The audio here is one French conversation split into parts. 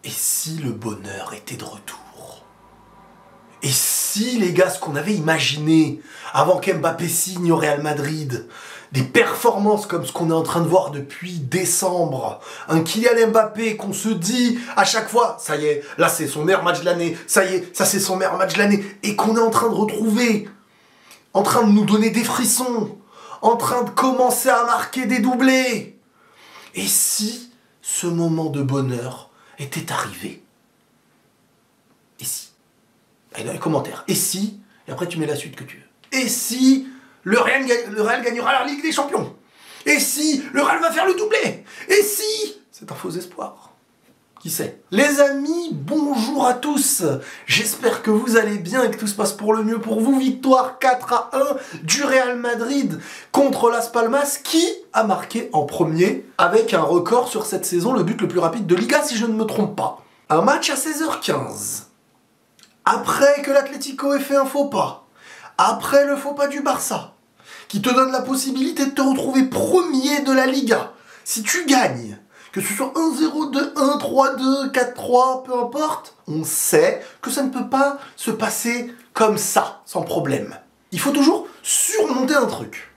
Et si le bonheur était de retour? Et si, les gars, ce qu'on avait imaginé avant qu'Mbappé signe au Real Madrid, des performances comme ce qu'on est en train de voir depuis décembre, un Kylian Mbappé qu'on se dit à chaque fois, ça y est, là c'est son meilleur match de l'année, ça y est, ça c'est son meilleur match de l'année, et qu'on est en train de retrouver, en train de nous donner des frissons, en train de commencer à marquer des doublés. Et si ce moment de bonheur était arrivé? Et si? Et dans les commentaires. Et si? Et après tu mets la suite que tu veux. Et si le Real gagnera la Ligue des Champions? Et si le Real va faire le doublé? Et si? C'est un faux espoir. Qui sait? Les amis, bonjour à tous. J'espère que vous allez bien et que tout se passe pour le mieux pour vous. Victoire 4-1 du Real Madrid contre Las Palmas, qui a marqué en premier, avec un record sur cette saison, le but le plus rapide de Liga, si je ne me trompe pas. Un match à 16h15. Après que l'Atlético ait fait un faux pas. Après le faux pas du Barça, qui te donne la possibilité de te retrouver premier de la Liga. Si tu gagnes, que ce soit 1-0, 2-1, 3-2, 4-3, peu importe, on sait que ça ne peut pas se passer comme ça, sans problème. Il faut toujours surmonter un truc.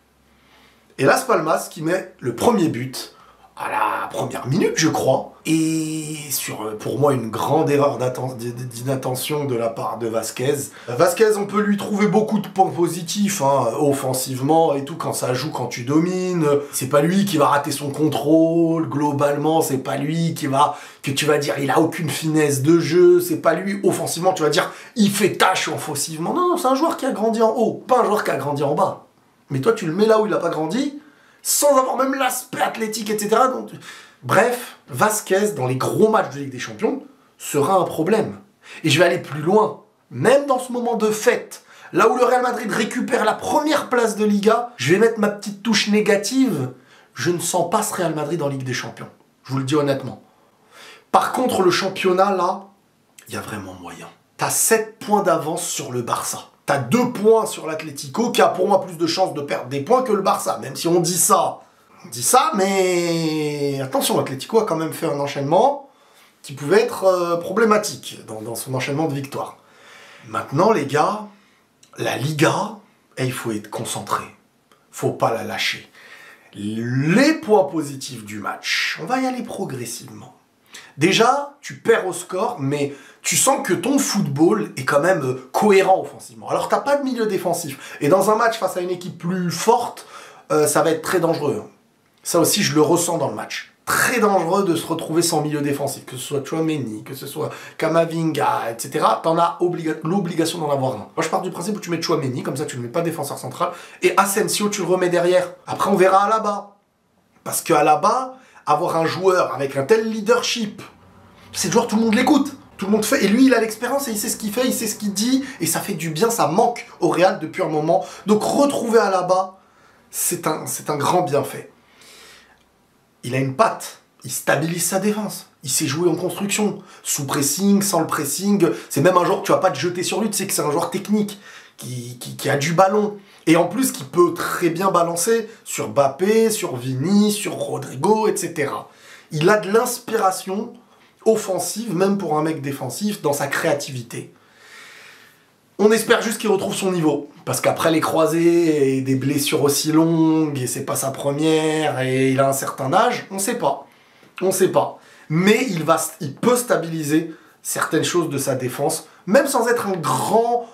Et Las Palmas qui met le premier but à la première minute, je crois, et sur, pour moi, une grande erreur d'inattention de la part de Vasquez. Vasquez, on peut lui trouver beaucoup de points positifs, hein, offensivement et tout, quand ça joue, quand tu domines. C'est pas lui qui va rater son contrôle, globalement, c'est pas lui que tu vas dire, il a aucune finesse de jeu, c'est pas lui, offensivement, tu vas dire, il fait tâche offensivement. Non, c'est un joueur qui a grandi en haut, pas un joueur qui a grandi en bas. Mais toi, tu le mets là où il a pas grandi, sans avoir même l'aspect athlétique, etc. Donc, bref, Vasquez, dans les gros matchs de Ligue des Champions, sera un problème. Et je vais aller plus loin. Même dans ce moment de fête, là où le Real Madrid récupère la première place de Liga, je vais mettre ma petite touche négative. Je ne sens pas ce Real Madrid en Ligue des Champions. Je vous le dis honnêtement. Par contre, le championnat, là, il y a vraiment moyen. T'as 7 points d'avance sur le Barça. T'as 2 points sur l'Atlético, qui a pour moi plus de chances de perdre des points que le Barça. Même si on dit ça, mais attention, l'Atlético a quand même fait un enchaînement qui pouvait être problématique dans son enchaînement de victoires. Maintenant, les gars, la Liga, il faut être concentré. Faut pas la lâcher. Les points positifs du match, on va y aller progressivement. Déjà, tu perds au score, mais tu sens que ton football est quand même cohérent offensivement. Alors, t'as pas de milieu défensif. Et dans un match face à une équipe plus forte, ça va être très dangereux. Ça aussi, je le ressens dans le match. Très dangereux de se retrouver sans milieu défensif. Que ce soit Tchouaméni, que ce soit Camavinga, etc. T'en as l'obligation d'en avoir un. Moi, je pars du principe où tu mets Tchouaméni, comme ça, tu ne mets pas défenseur central. Et Asensio, tu le remets derrière. Après, on verra Alaba. Parce qu'à Alaba, avoir un joueur avec un tel leadership, c'est le joueur, tout le monde l'écoute. Tout le monde fait, et lui il a l'expérience et il sait ce qu'il fait, il sait ce qu'il dit, et ça fait du bien, ça manque au Real depuis un moment. Donc retrouver Alaba, c'est un grand bienfait. Il a une patte, il stabilise sa défense, il sait jouer en construction, sous pressing, sans le pressing, c'est même un joueur que tu vas pas te jeter sur lui, tu sais que c'est un joueur technique, qui a du ballon, et en plus qui peut très bien balancer sur Mbappé, sur Vini, sur Rodrigo, etc. Il a de l'inspiration offensive, même pour un mec défensif, dans sa créativité. On espère juste qu'il retrouve son niveau, parce qu'après les croisés et des blessures aussi longues, et c'est pas sa première, et il a un certain âge, on sait pas. On sait pas. Mais il peut stabiliser certaines choses de sa défense, même sans être un grand,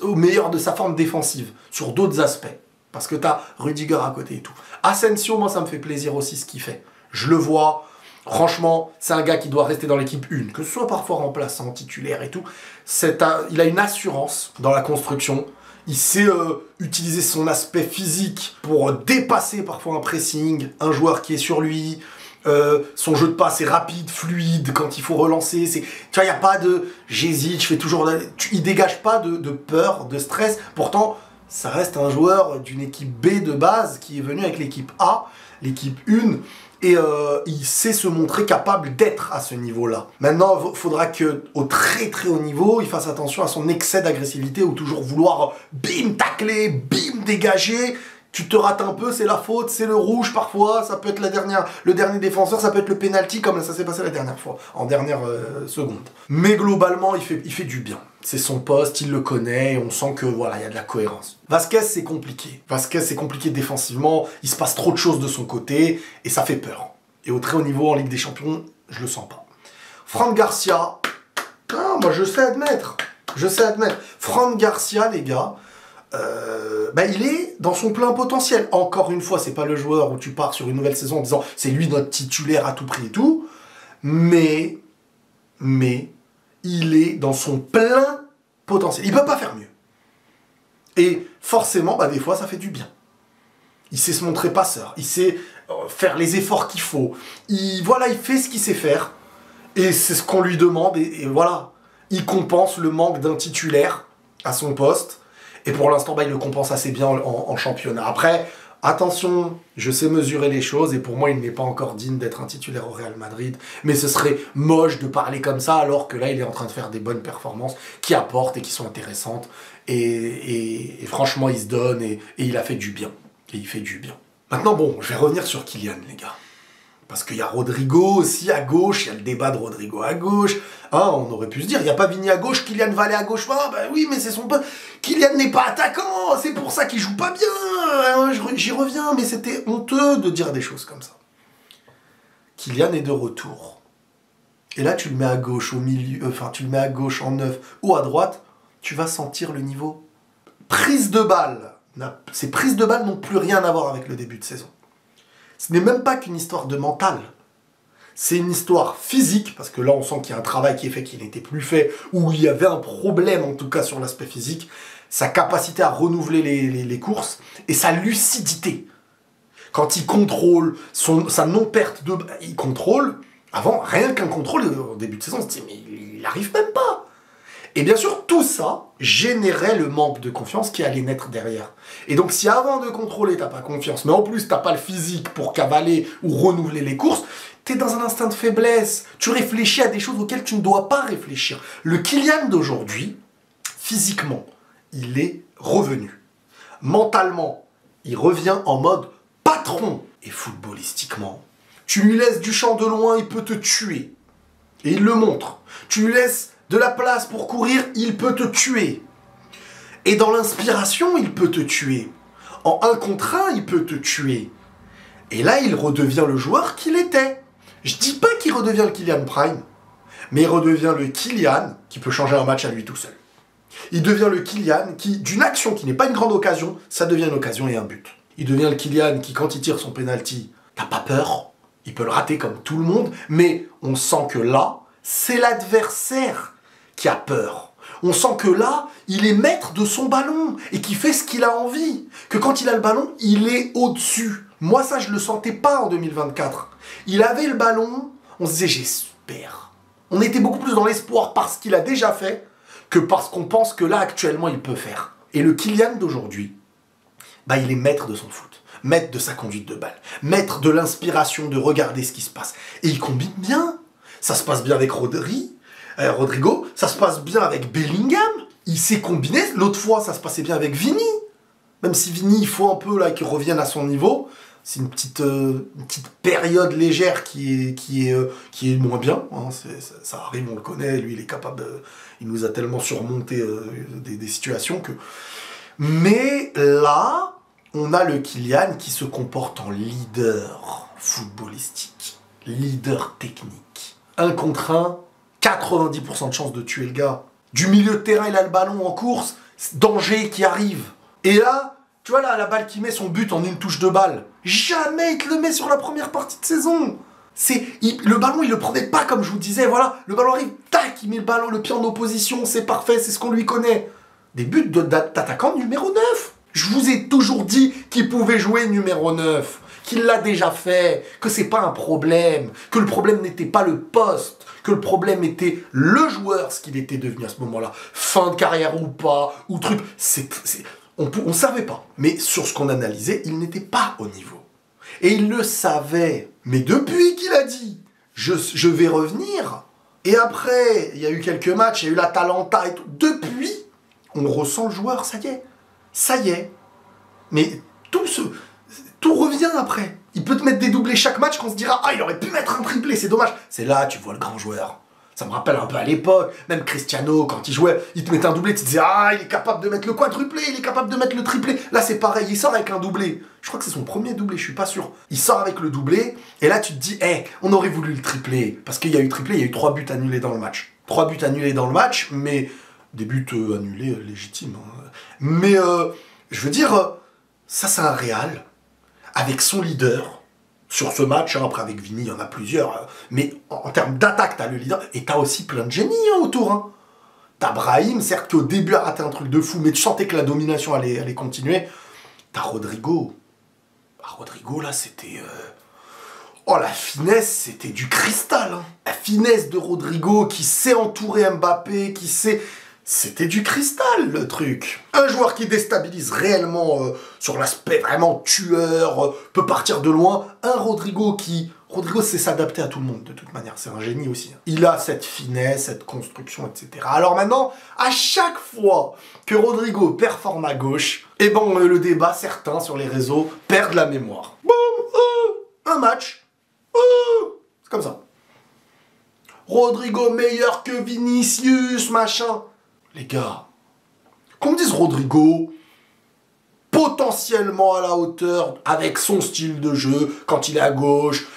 au meilleur de sa forme défensive, sur d'autres aspects. Parce que t'as Rudiger à côté et tout. Asensio, moi ça me fait plaisir aussi ce qu'il fait. Je le vois. Franchement, c'est un gars qui doit rester dans l'équipe 1, que ce soit parfois remplaçant, titulaire et tout. Il a une assurance dans la construction. Il sait utiliser son aspect physique pour dépasser parfois un pressing, un joueur qui est sur lui. Son jeu de passe est rapide, fluide, quand il faut relancer. Tu vois, il n'y a pas de « j'hésite, je fais toujours… » Il dégage pas de peur, de stress. Pourtant, ça reste un joueur d'une équipe B de base qui est venu avec l'équipe A, l'équipe 1. Et il sait se montrer capable d'être à ce niveau-là. Maintenant, il faudra qu'au très très haut niveau, il fasse attention à son excès d'agressivité ou toujours vouloir bim tacler, bim dégager. Tu te rates un peu, c'est la faute, c'est le rouge parfois, ça peut être le dernier défenseur, ça peut être le penalty comme ça s'est passé la dernière fois, en dernière seconde. Mais globalement, il fait du bien. C'est son poste, il le connaît, et on sent que voilà, il y a de la cohérence. Vasquez, c'est compliqué. Vasquez, c'est compliqué défensivement, il se passe trop de choses de son côté, et ça fait peur. Et au très haut niveau en Ligue des Champions, je le sens pas. Fran Garcia, moi je sais admettre. Fran Garcia, les gars, il est dans son plein potentiel. Encore une fois, c'est pas le joueur où tu pars sur une nouvelle saison en disant c'est lui notre titulaire à tout prix et tout, mais il est dans son plein potentiel. Il peut pas faire mieux. Et forcément, des fois, ça fait du bien. Il sait se montrer passeur, il sait faire les efforts qu'il faut. Il fait ce qu'il sait faire, et c'est ce qu'on lui demande, et voilà. Il compense le manque d'un titulaire à son poste. Et pour l'instant, il le compense assez bien en championnat. Après, attention, je sais mesurer les choses. Et pour moi, il n'est pas encore digne d'être un titulaire au Real Madrid. Mais ce serait moche de parler comme ça, alors que là, il est en train de faire des bonnes performances qui apportent et qui sont intéressantes. Et franchement, il se donne et il a fait du bien. Et il fait du bien. Maintenant, je vais revenir sur Kylian, les gars. Parce qu'il y a Rodrigo aussi à gauche, il y a le débat de Rodrigo à gauche. On aurait pu se dire, il n'y a pas Vini à gauche, Kylian va aller à gauche. Oui, mais c'est son pote. Kylian n'est pas attaquant, c'est pour ça qu'il joue pas bien. J'y reviens, mais c'était honteux de dire des choses comme ça. Kylian est de retour. Et là, tu le mets à gauche, au milieu, tu le mets à gauche en neuf ou à droite, tu vas sentir le niveau. Prise de balle. Ces prises de balle n'ont plus rien à voir avec le début de saison. Ce n'est même pas qu'une histoire de mental. C'est une histoire physique, parce que là on sent qu'il y a un travail qui est fait, qui n'était plus fait, ou il y avait un problème en tout cas sur l'aspect physique, sa capacité à renouveler les courses, et sa lucidité. Quand il contrôle sa non-perte de... Il contrôle, avant rien qu'un contrôle, au début de saison on se dit mais il n'arrive même pas. Et bien sûr, tout ça générait le manque de confiance qui allait naître derrière. Et donc, si avant de contrôler, t'as pas confiance, mais en plus, t'as pas le physique pour cavaler ou renouveler les courses, t'es dans un instinct de faiblesse. Tu réfléchis à des choses auxquelles tu ne dois pas réfléchir. Le Kylian d'aujourd'hui, physiquement, il est revenu. Mentalement, il revient en mode patron. Et footballistiquement, tu lui laisses du champ de loin, il peut te tuer. Et il le montre. Tu lui laisses de la place pour courir, il peut te tuer. Et dans l'inspiration, il peut te tuer. En 1 contre 1, il peut te tuer. Et là, il redevient le joueur qu'il était. Je dis pas qu'il redevient le Kylian Prime, mais il redevient le Kylian qui peut changer un match à lui tout seul. Il devient le Kylian qui, d'une action qui n'est pas une grande occasion, ça devient une occasion et un but. Il devient le Kylian qui, quand il tire son penalty, t'as pas peur. Il peut le rater comme tout le monde, mais on sent que là, c'est l'adversaire qui a peur. On sent que là, il est maître de son ballon et qu'il fait ce qu'il a envie. Que quand il a le ballon, il est au-dessus. Moi, ça, je le sentais pas en 2024. Il avait le ballon, on se disait, j'espère. On était beaucoup plus dans l'espoir parce qu'il a déjà fait que parce qu'on pense que là, actuellement, il peut faire. Et le Kylian d'aujourd'hui, il est maître de son foot. Maître de sa conduite de balle. Maître de l'inspiration, de regarder ce qui se passe. Et il combine bien. Ça se passe bien avec Rodrigo, ça se passe bien avec Bellingham, il sait combiner, l'autre fois ça se passait bien avec Vini, même si Vini il faut un peu là qu'il revienne à son niveau, c'est une petite période légère qui est moins bien, hein. Ça arrive, on le connaît, lui il est capable, il nous a tellement surmonté des situations que... Mais là, on a le Kylian qui se comporte en leader footballistique, leader technique. 1 contre 1, 90% de chance de tuer le gars. Du milieu de terrain, il a le ballon en course, danger qui arrive. Et là, tu vois là, la balle qui met son but en une touche de balle. Jamais il te le met sur la première partie de saison. Le ballon, il le prenait pas comme je vous disais, voilà. Le ballon arrive, tac, il met le pied en opposition, c'est parfait, c'est ce qu'on lui connaît. Des buts d'attaquant numéro 9. Je vous ai toujours dit qu'il pouvait jouer numéro 9. Qu'il l'a déjà fait, que c'est pas un problème, que le problème n'était pas le poste, que le problème était le joueur, ce qu'il était devenu à ce moment-là. Fin de carrière ou pas, ou truc, on savait pas. Mais sur ce qu'on analysait, il n'était pas au niveau. Et il le savait. Mais depuis qu'il a dit, je vais revenir, et après, il y a eu quelques matchs, il y a eu l'Atalanta et tout, depuis, on ressent le joueur, ça y est. Mais tout revient après. Il peut te mettre des doublés chaque match qu'on se dira « Ah, il aurait pu mettre un triplé, c'est dommage ». C'est là, tu vois le grand joueur. Ça me rappelle un peu à l'époque, même Cristiano, quand il jouait, il te mettait un doublé, tu te disais « Ah, il est capable de mettre le quadruplé, il est capable de mettre le triplé ». Là, c'est pareil, il sort avec un doublé. Je crois que c'est son premier doublé, je suis pas sûr. Il sort avec le doublé, et là, tu te dis « Eh, on aurait voulu le triplé ». Parce qu'il y a eu triplé, il y a eu 3 buts annulés dans le match. 3 buts annulés dans le match, mais des buts annulés légitimes. Hein. Mais, je veux dire, ça, c'est un Real, avec son leader, sur ce match, hein, après avec Vini, il y en a plusieurs, mais en termes d'attaque, t'as le leader, et t'as aussi plein de génies hein, autour. Hein. T'as Brahim, certes qu'au début a raté un truc de fou, mais tu sentais que la domination allait continuer. T'as Rodrigo. Ah, Rodrigo, là, c'était... Oh, la finesse, c'était du cristal. Hein. La finesse de Rodrigo qui sait entourer Mbappé, qui sait... C'était du cristal, le truc. Un joueur qui déstabilise réellement sur l'aspect vraiment tueur, peut partir de loin. Un Rodrigo qui... Rodrigo sait s'adapter à tout le monde, de toute manière. C'est un génie aussi. Hein. Il a cette finesse, cette construction, etc. Alors maintenant, à chaque fois que Rodrigo performe à gauche, eh ben, le débat, certains sur les réseaux, perdent la mémoire. Boum, un match. C'est comme ça. Rodrigo meilleur que Vinicius, machin. Les gars, qu'on me dise Rodrigo, potentiellement à la hauteur, avec son style de jeu, quand il est à gauche,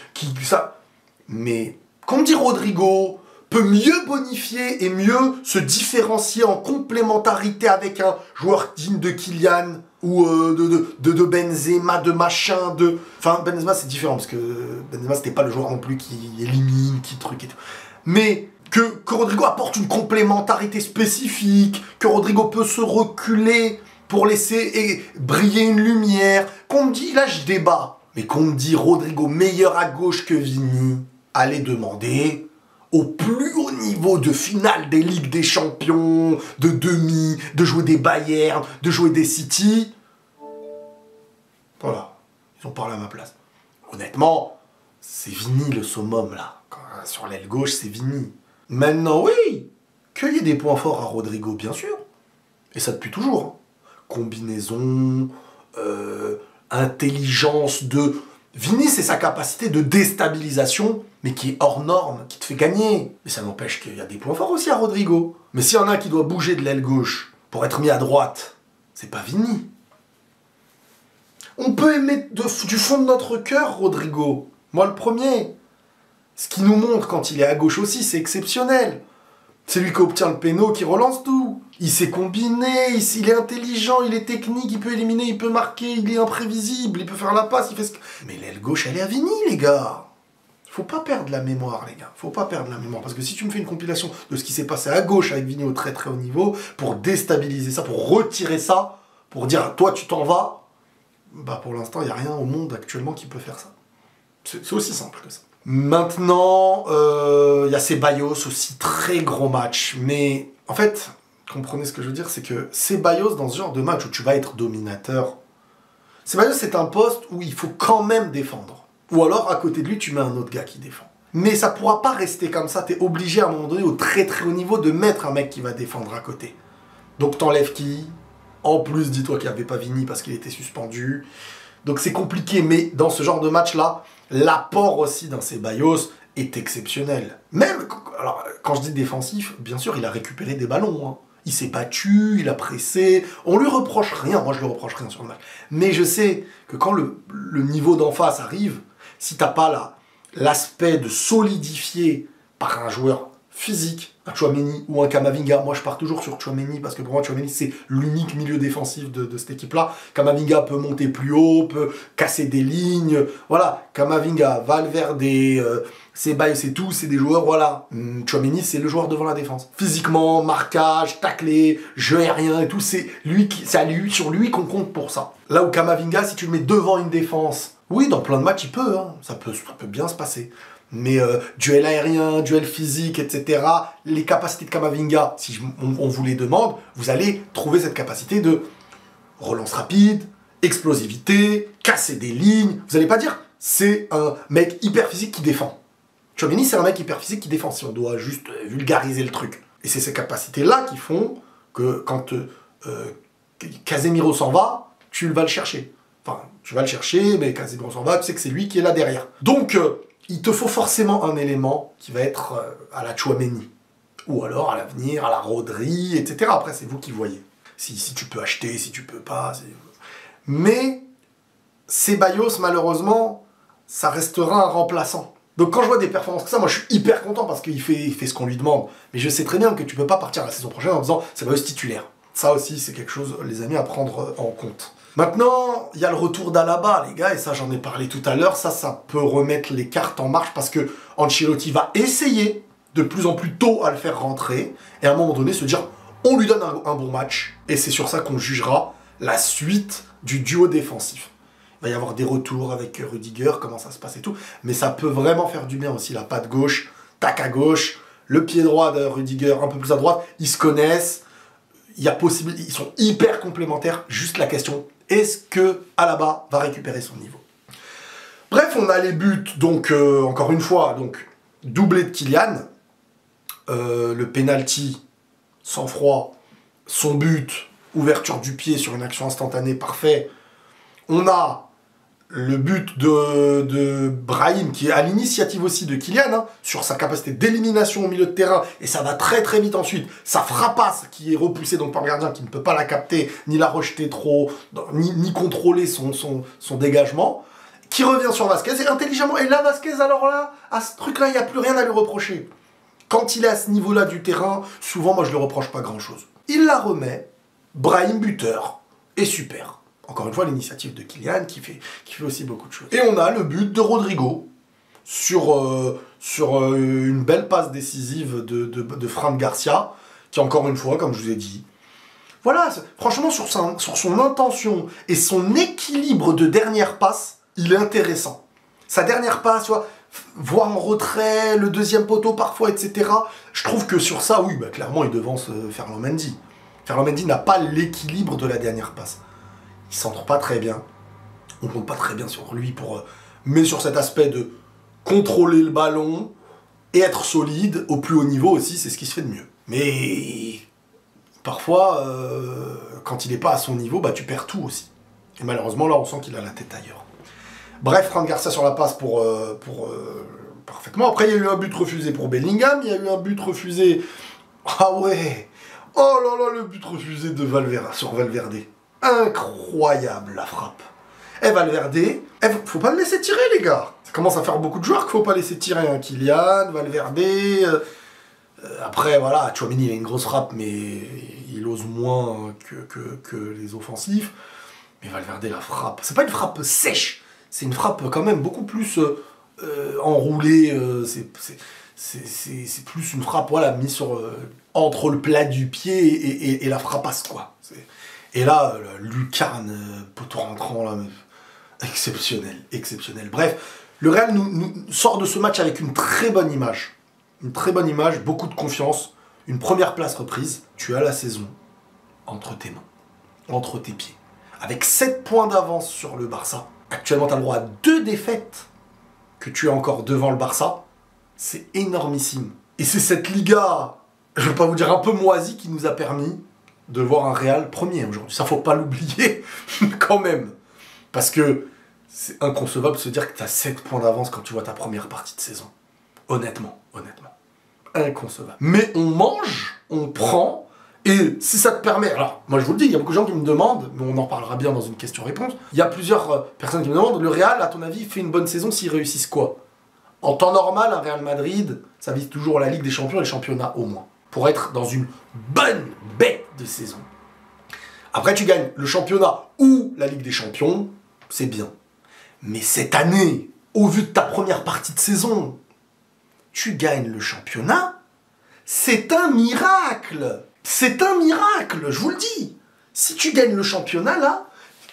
ça. Mais qu'on me dise Rodrigo peut mieux bonifier et mieux se différencier en complémentarité avec un joueur digne de Kylian ou de Benzema, de machin, de... Enfin, Benzema c'est différent, parce que Benzema c'était pas le joueur non plus qui élimine, qui truc et tout. Mais... Que Rodrigo apporte une complémentarité spécifique, que Rodrigo peut se reculer pour laisser briller une lumière. Qu'on me dit, là je débat, mais qu'on me dit Rodrigo meilleur à gauche que Vini, allez demander au plus haut niveau de finale des Ligues des Champions, de demi, de jouer des Bayern, de jouer des City. Voilà, ils ont parlé à ma place. Honnêtement, c'est Vini le summum là. Sur l'aile gauche, c'est Vini. Maintenant, oui, qu'il y ait des points forts à Rodrigo, bien sûr. Et ça depuis toujours. Hein. Combinaison, intelligence de... Vini, c'est sa capacité de déstabilisation, mais qui est hors norme, qui te fait gagner. Mais ça n'empêche qu'il y a des points forts aussi à Rodrigo. Mais s'il y en a un qui doit bouger de l'aile gauche pour être mis à droite, c'est pas Vini. On peut aimer du fond de notre cœur Rodrigo. Moi, le premier. Ce qu'il nous montre quand il est à gauche aussi, c'est exceptionnel. C'est lui qui obtient le péno, qui relance tout. Il sait combiner, il est intelligent, il est technique, il peut éliminer, il peut marquer, il est imprévisible, il peut faire la passe, il fait ce que... Mais l'aile gauche, elle est à Vini, les gars. Faut pas perdre la mémoire, les gars. Faut pas perdre la mémoire. Parce que si tu me fais une compilation de ce qui s'est passé à gauche avec Vini au très très haut niveau, pour déstabiliser ça, pour retirer ça, pour dire, toi, tu t'en vas, bah pour l'instant, il n'y a rien au monde actuellement qui peut faire ça. C'est aussi simple que ça. Maintenant, il y a Ceballos aussi, très gros match. Mais en fait, comprenez ce que je veux dire, c'est que Ceballos, dans ce genre de match où tu vas être dominateur, Ceballos c'est un poste où il faut quand même défendre. Ou alors, à côté de lui, tu mets un autre gars qui défend. Mais ça pourra pas rester comme ça, t'es obligé à un moment donné, au très très haut niveau, de mettre un mec qui va défendre à côté. Donc t'enlèves qui? En plus, dis-toi qu'il n'y avait pas Vini parce qu'il était suspendu. Donc c'est compliqué, mais dans ce genre de match-là, l'apport aussi d'un Ceballos est exceptionnel. Même, alors, quand je dis défensif, bien sûr, il a récupéré des ballons. Hein. Il s'est battu, il a pressé. On lui reproche rien, moi je lui reproche rien sur le match. Mais je sais que quand le niveau d'en face arrive, si t'as pas l'aspect de solidifier par un joueur physique, un Tchouaméni ou un Camavinga. Moi, je pars toujours sur Tchouaméni parce que pour moi, Tchouaméni, c'est l'unique milieu défensif de cette équipe-là. Camavinga peut monter plus haut, peut casser des lignes. Voilà, Camavinga, Valverde, Ceballos et tout, c'est des joueurs, voilà. Tchouaméni, c'est le joueur devant la défense. Physiquement, marquage, taclé, jeu aérien et tout, c'est sur lui qu'on compte pour ça. Là où Camavinga, si tu le mets devant une défense, oui, dans plein de matchs, il peut, hein, ça peut bien se passer. Mais duel aérien, duel physique, etc., les capacités de Camavinga, si on vous les demande, vous allez trouver cette capacité de relance rapide, explosivité, casser des lignes. Vous n'allez pas dire, c'est un mec hyper physique qui défend. Tchouaméni, c'est un mec hyper physique qui défend, si on doit juste vulgariser le truc. Et c'est ces capacités-là qui font que quand Casemiro s'en va, tu vas le chercher. Enfin, tu vas le chercher, mais Casemiro s'en va, tu sais que c'est lui qui est là derrière. Donc, il te faut forcément un élément qui va être à la Tchouaméni. Ou alors, à l'avenir, à la Rodri, etc. Après, c'est vous qui voyez. Si tu peux acheter, si tu peux pas... Mais, Ceballos, malheureusement, ça restera un remplaçant. Donc quand je vois des performances comme ça, moi je suis hyper content parce qu'il fait ce qu'on lui demande. Mais je sais très bien que tu peux pas partir la saison prochaine en disant Ceballos titulaire. Ça aussi, c'est quelque chose, les amis, à prendre en compte. Maintenant, il y a le retour d'Alaba, les gars, et ça j'en ai parlé tout à l'heure. Ça peut remettre les cartes en marche parce que Ancelotti va essayer de plus en plus tôt à le faire rentrer et à un moment donné se dire on lui donne un bon match. Et c'est sur ça qu'on jugera la suite du duo défensif. Il va y avoir des retours avec Rudiger, comment ça se passe et tout. Mais ça peut vraiment faire du bien aussi. La patte gauche, tac à gauche, le pied droit de Rudiger un peu plus à droite. Ils se connaissent. Il y a possibilité, ils sont hyper complémentaires. Juste la question, est-ce que Alaba va récupérer son niveau? Bref, on a les buts. Donc, encore une fois, donc doublé de Kylian. Le penalty, sans froid. Son but, ouverture du pied sur une action instantanée, parfait. On a le but de Brahim, qui est à l'initiative aussi de Kylian, hein, sur sa capacité d'élimination au milieu de terrain, et ça va très très vite ensuite. Sa frappasse, qui est repoussée donc par le gardien, qui ne peut pas la capter, ni la rejeter trop, ni contrôler son dégagement, qui revient sur Vasquez, et intelligemment, et là Vasquez, alors là, à ce truc-là, il n'y a plus rien à lui reprocher. Quand il est à ce niveau-là du terrain, souvent, moi, je ne lui reproche pas grand-chose. Il la remet, Brahim buteur, et super. Encore une fois, l'initiative de Kylian qui fait aussi beaucoup de choses. Et on a le but de Rodrigo sur une belle passe décisive de Fran Garcia, qui encore une fois, comme je vous ai dit, voilà, franchement, sur son intention et son équilibre de dernière passe, il est intéressant. Sa dernière passe, tu vois, voir en retrait, le deuxième poteau parfois, etc. Je trouve que sur ça, oui, bah, clairement, il devance Ferland Mendy. Ferland Mendy n'a pas l'équilibre de la dernière passe. Il s'entre pas très bien. On compte pas très bien sur lui mais sur cet aspect de contrôler le ballon et être solide au plus haut niveau aussi, c'est ce qui se fait de mieux. Mais parfois, quand il n'est pas à son niveau, bah tu perds tout aussi. Et malheureusement, là, on sent qu'il a la tête ailleurs. Bref, Fran Garcia sur la passe parfaitement. Après, il y a eu un but refusé pour Bellingham. Il y a eu un but refusé... Ah ouais. Oh là là, le but refusé de Valverde, sur Valverde. Incroyable la frappe. Valverde, faut pas le laisser tirer les gars. Ça commence à faire beaucoup de joueurs qu'il faut pas laisser tirer. Hein. Kylian, Valverde. Après voilà, Tchouaméni il a une grosse frappe, mais il ose moins que les offensifs. Mais Valverde la frappe, c'est pas une frappe sèche, c'est une frappe quand même beaucoup plus enroulée. C'est plus une frappe voilà mise entre le plat du pied et la frappasse quoi. Et là, lucarne, poteau rentrant, là, exceptionnel, exceptionnel. Bref, le Real nous sort de ce match avec une très bonne image. Une très bonne image, beaucoup de confiance, une première place reprise. Tu as la saison entre tes mains, entre tes pieds. Avec 7 points d'avance sur le Barça. Actuellement, tu as le droit à 2 défaites que tu es encore devant le Barça. C'est énormissime. Et c'est cette Liga, je ne vais pas vous dire un peu moisie, qui nous a permis de voir un Real premier aujourd'hui. Ça, faut pas l'oublier, quand même. Parce que c'est inconcevable de se dire que tu as 7 points d'avance quand tu vois ta première partie de saison. Honnêtement. Inconcevable. Mais on mange, on prend, et si ça te permet... Alors, moi je vous le dis, il y a beaucoup de gens qui me demandent, mais on en parlera bien dans une question-réponse, il y a plusieurs personnes qui me demandent, le Real, à ton avis, fait une bonne saison s'ils réussissent quoi? En temps normal, un Real Madrid, ça vise toujours la Ligue des Champions et le championnat au moins. Pour être dans une bonne bête de saison. Après, tu gagnes le championnat ou la Ligue des Champions, c'est bien. Mais cette année, au vu de ta première partie de saison, tu gagnes le championnat, c'est un miracle. C'est un miracle, je vous le dis. Si tu gagnes le championnat, là,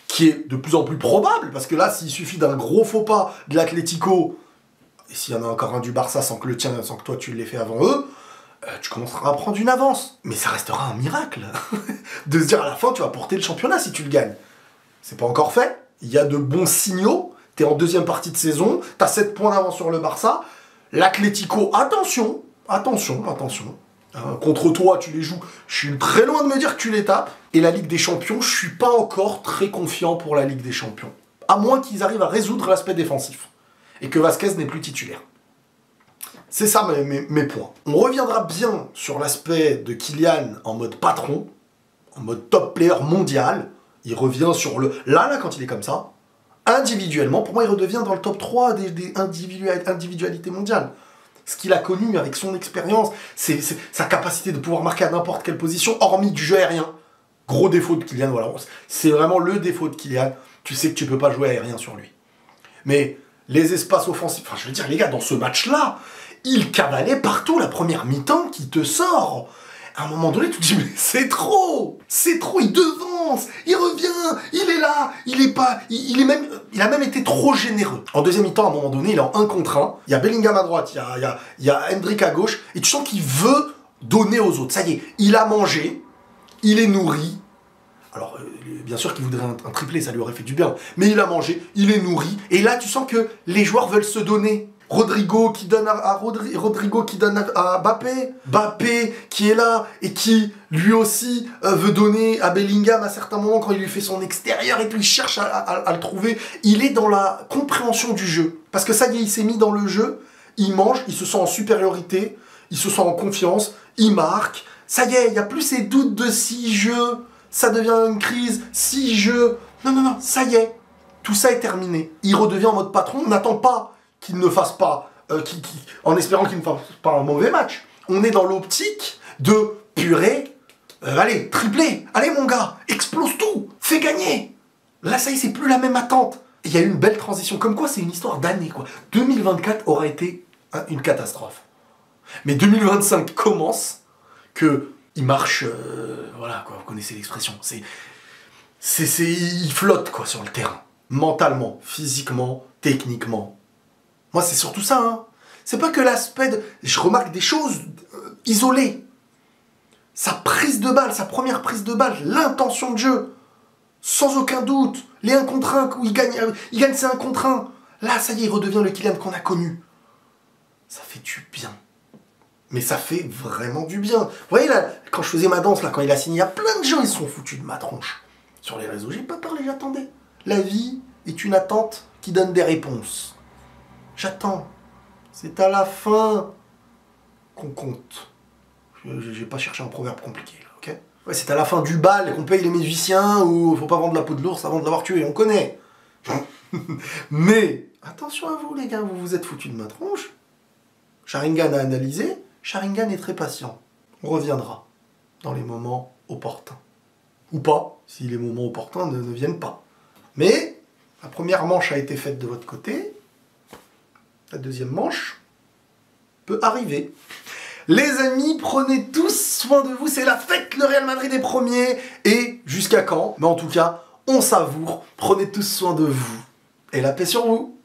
qui est de plus en plus probable, parce que là, s'il suffit d'un gros faux pas de l'Atlético, et s'il y en a encore un du Barça sans que toi tu l'aies fait avant eux, tu commenceras à prendre une avance. Mais ça restera un miracle de se dire à la fin tu vas porter le championnat si tu le gagnes. C'est pas encore fait. Il y a de bons signaux. T'es en deuxième partie de saison. T'as 7 points d'avance sur le Barça. L'Atlético, attention. Contre toi, tu les joues. Je suis très loin de me dire que tu les tapes. Et la Ligue des Champions, je suis pas encore très confiant pour la Ligue des Champions. à moins qu'ils arrivent à résoudre l'aspect défensif, et que Vasquez n'est plus titulaire. C'est ça mes points. On reviendra bien sur l'aspect de Kylian en mode patron, en mode top player mondial. Il revient sur le... Là, quand il est comme ça, individuellement, pour moi, il redevient dans le top 3 des individualités mondiales. Ce qu'il a connu avec son expérience, c'est sa capacité de pouvoir marquer à n'importe quelle position, hormis du jeu aérien. Gros défaut de Kylian, voilà. C'est vraiment le défaut de Kylian. Tu sais que tu peux pas jouer aérien sur lui. Mais les espaces offensifs... Enfin, je veux dire, les gars, dans ce match-là, il cavalait partout la première mi-temps qui te sort. À un moment donné, tu te dis, mais c'est trop, il devance, il revient, il est là, il a même été trop généreux. En deuxième mi-temps, à un moment donné, il est en 1 contre 1, il y a Bellingham à droite, il y a Hendrick à gauche, et tu sens qu'il veut donner aux autres. Ça y est, il a mangé, il est nourri. Alors, bien sûr qu'il voudrait un triplé, ça lui aurait fait du bien, mais il a mangé, il est nourri, et là, tu sens que les joueurs veulent se donner. Rodrigo qui donne Rodrigo qui donne à Mbappé. Mbappé qui est là et qui, lui aussi, veut donner à Bellingham à certains moments quand il lui fait son extérieur et puis il cherche à le trouver. Il est dans la compréhension du jeu. Parce que ça y est, il s'est mis dans le jeu, il mange, il se sent en supériorité, il se sent en confiance, il marque. Ça y est, il n'y a plus ces doutes de si je, ça devient une crise, si je... Non, ça y est, tout ça est terminé. Il redevient en mode patron, on n'attend pas qu'il ne fasse pas, en espérant qu'il ne fasse pas un mauvais match. On est dans l'optique de purée, allez, triplé, allez mon gars, explose tout, fais gagner. Là, ça y est, c'est plus la même attente. Il y a eu une belle transition, comme quoi c'est une histoire d'année, quoi. 2024 aura été une catastrophe. Mais 2025 commence, il marche, voilà, quoi, vous connaissez l'expression, il flotte, quoi, sur le terrain. Mentalement, physiquement, techniquement. Moi, c'est surtout ça, hein. C'est pas que l'aspect de... Je remarque des choses isolées. Sa prise de balle, sa première prise de balle, l'intention de jeu. Sans aucun doute. Les 1 contre 1, où il gagne ses 1 contre 1. Là, ça y est, il redevient le Kylian qu'on a connu. Ça fait du bien. Mais ça fait vraiment du bien. Vous voyez, là, quand je faisais ma danse, là, quand il a signé, il y a plein de gens, ils se sont foutus de ma tronche. Sur les réseaux, j'ai pas parlé, j'attendais. La vie est une attente qui donne des réponses. J'attends. C'est à la fin qu'on compte. J'ai pas cherché un proverbe compliqué, là, ok? Ouais, c'est à la fin du bal qu'on paye les musiciens ou faut pas vendre la peau de l'ours avant de l'avoir tué, on connaît. Mais, attention à vous, les gars, vous vous êt foutus de ma tronche. Sharingan a analysé, Sharingan est très patient. On reviendra dans les moments opportuns. Ou pas, si les moments opportuns ne viennent pas. Mais, la première manche a été faite de votre côté. La deuxième manche peut arriver. Les amis, prenez tous soin de vous. C'est la fête, le Real Madrid est premier. Et jusqu'à quand? Mais en tout cas, on savoure. Prenez tous soin de vous. Et la paix sur vous.